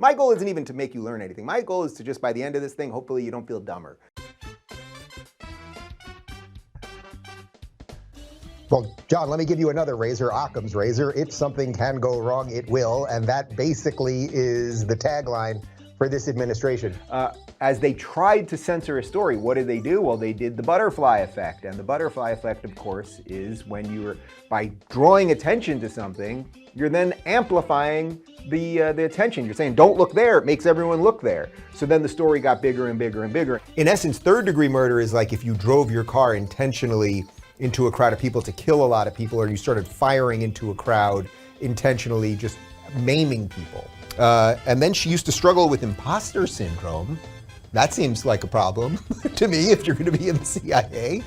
My goal isn't even to make you learn anything. My goal is to just, by the end of this thing, hopefully you don't feel dumber. Well, John, let me give you another razor, Occam's razor. If something can go wrong, it will. And that basically is the tagline for this administration. As they tried to censor a story, what did they do? Well, they did the butterfly effect. And the butterfly effect, of course, is when you're, by drawing attention to something, you're then amplifying the attention. You're saying, don't look there, it makes everyone look there. So then the story got bigger and bigger and bigger. In essence, third-degree murder is like if you drove your car intentionally into a crowd of people to kill a lot of people, or you started firing into a crowd intentionally, just maiming people. And then she used to struggle with imposter syndrome. That seems like a problem to me if you're going to be in the CIA.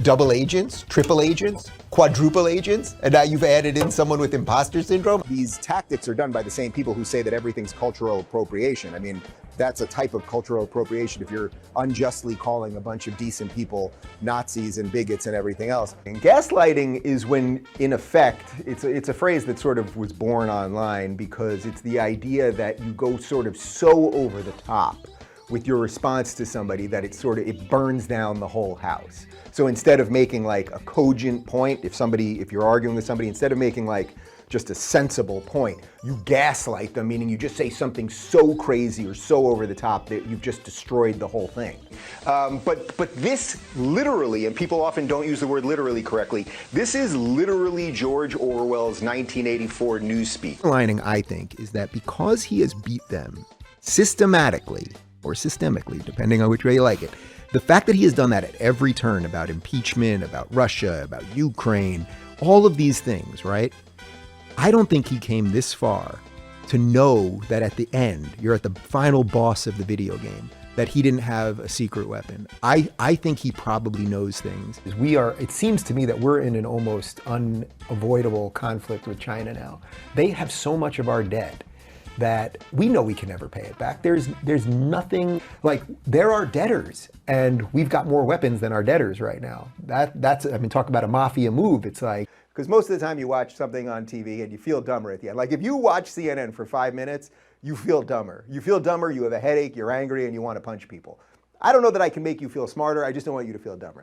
Double agents, triple agents, quadruple agents, and now you've added in someone with imposter syndrome. These tactics are done by the same people who say that everything's cultural appropriation. I mean, that's a type of cultural appropriation if you're unjustly calling a bunch of decent people Nazis and bigots and everything else. And gaslighting is when, in effect, it's a phrase that sort of was born online because it's the idea that you go sort of so over the top with your response to somebody that it burns down the whole house. So instead of making like a cogent point, if you're arguing with somebody, instead of making like just a sensible point, you gaslight them, meaning you just say something so crazy or so over the top that you've just destroyed the whole thing. But this literally, and people often don't use the word literally correctly, this is literally George Orwell's 1984 newspeak. The lining, I think, is that because he has beat them systematically, or systemically, depending on which way you like it, the fact that he has done that at every turn about impeachment, about Russia, about Ukraine, all of these things, right? I don't think he came this far to know that at the end, you're at the final boss of the video game, that he didn't have a secret weapon. I think he probably knows things. It seems to me that we're in an almost unavoidable conflict with China now. They have so much of our debt that we know we can never pay it back. There's nothing, like, they're our debtors, and we've got more weapons than our debtors right now. Talk about a mafia move. It's like, because most of the time you watch something on TV and you feel dumber at the end. Like if you watch CNN for 5 minutes, you feel dumber. You feel dumber, you have a headache, you're angry, and you want to punch people. I don't know that I can make you feel smarter, I just don't want you to feel dumber.